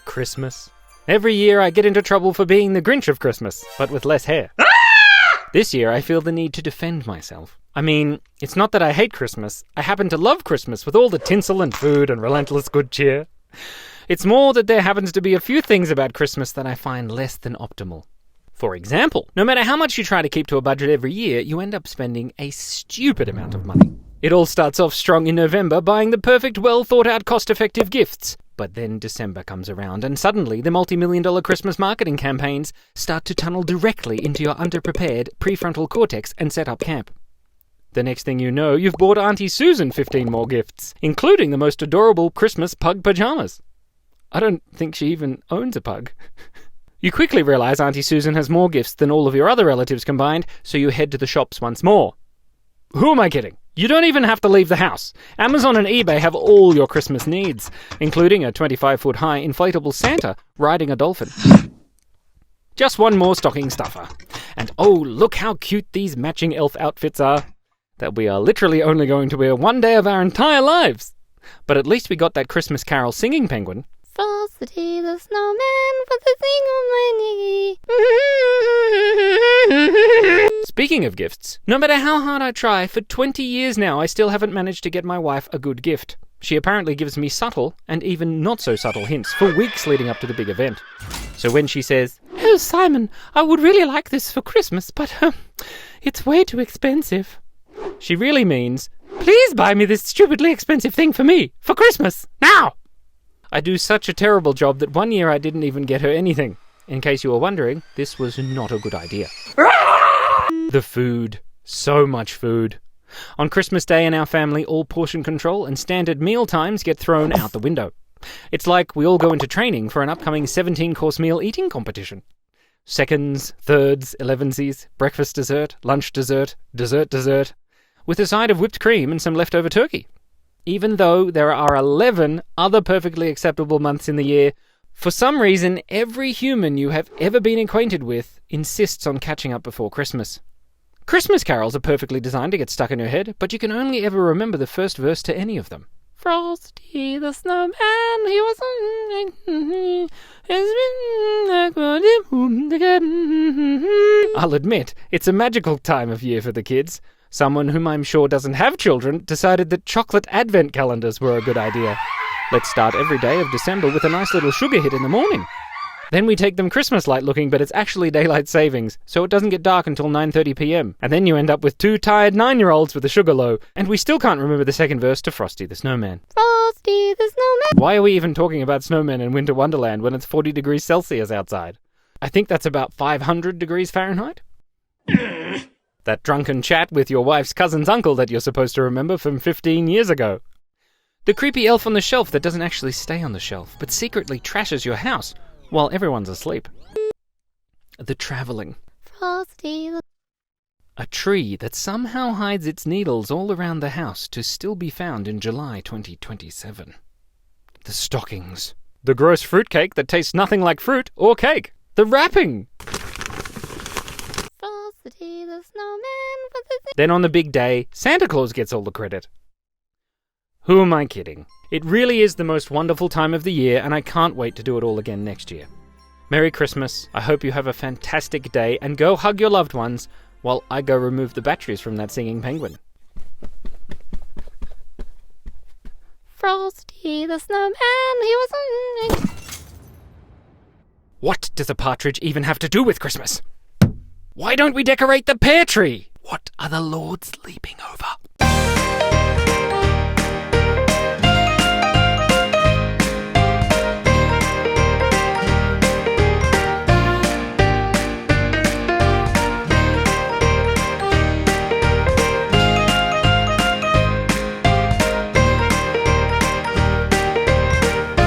Christmas. Every year I get into trouble for being the Grinch of Christmas, but with less hair. This year I feel the need to defend myself. I mean, it's not that I hate Christmas. I happen to love Christmas with all the tinsel and food and relentless good cheer. It's more that there happens to be a few things about Christmas that I find less than optimal. For example, no matter how much you try to keep to a budget every year, you end up spending a stupid amount of money. It all starts off strong in November, buying the perfect, well-thought-out, cost-effective gifts. But then December comes around, and suddenly the multi-million-dollar Christmas marketing campaigns start to tunnel directly into your underprepared prefrontal cortex and set up camp. The next thing you know, you've bought Auntie Susan 15 more gifts, including the most adorable Christmas pug pajamas. I don't think she even owns a pug. You quickly realize Auntie Susan has more gifts than all of your other relatives combined, so you head to the shops once more. Who am I kidding? You don't even have to leave the house. Amazon and eBay have all your Christmas needs, including a 25-foot-high inflatable Santa riding a dolphin. Just one more stocking stuffer. And oh, look how cute these matching elf outfits are, that we are literally only going to wear one day of our entire lives. But at least we got that Christmas carol singing penguin. Frosty the snowman for the thing on my knee. Speaking of gifts, no matter how hard I try, for 20 years now I still haven't managed to get my wife a good gift. She apparently gives me subtle and even not so subtle hints for weeks leading up to the big event. So when she says, "Oh Simon, I would really like this for Christmas, but it's way too expensive," she really means, "Please buy me this stupidly expensive thing for me, for Christmas, now!" I do such a terrible job that one year I didn't even get her anything. In case you were wondering, this was not a good idea. The food. So much food. On Christmas Day in our family, all portion control and standard meal times get thrown out the window. It's like we all go into training for an upcoming 17-course meal eating competition. Seconds, thirds, elevensies, breakfast dessert, lunch dessert, dessert, with a side of whipped cream and some leftover turkey. Even though there are 11 other perfectly acceptable months in the year, for some reason every human you have ever been acquainted with insists on catching up before Christmas. Christmas carols are perfectly designed to get stuck in your head, but you can only ever remember the first verse to any of them. Frosty the snowman, he was I'll admit, it's a magical time of year for the kids. Someone whom I'm sure doesn't have children decided that chocolate advent calendars were a good idea. Let's start every day of December with a nice little sugar hit in the morning. Then we take them Christmas light looking, but it's actually daylight savings, so it doesn't get dark until 9:30 p.m. And then you end up with 2 tired 9-year-olds with a sugar low, and we still can't remember the second verse to Frosty the Snowman. Frosty the snowman. Why are we even talking about snowmen in Winter Wonderland when it's 40 degrees Celsius outside? I think that's about 500 degrees Fahrenheit. That drunken chat with your wife's cousin's uncle that you're supposed to remember from 15 years ago. The creepy elf on the shelf that doesn't actually stay on the shelf, but secretly trashes your house while everyone's asleep. The travelling. Frosty the... A tree that somehow hides its needles all around the house to still be found in July 2027. The stockings. The gross fruitcake that tastes nothing like fruit or cake. The wrapping. Frosty the snowman for the thing. Then on the big day, Santa Claus gets all the credit. Who am I kidding? It really is the most wonderful time of the year, and I can't wait to do it all again next year. Merry Christmas. I hope you have a fantastic day, and go hug your loved ones while I go remove the batteries from that singing penguin. Frosty the snowman, he was... What does a partridge even have to do with Christmas? Why don't we decorate the pear tree? What are the lords leaping over?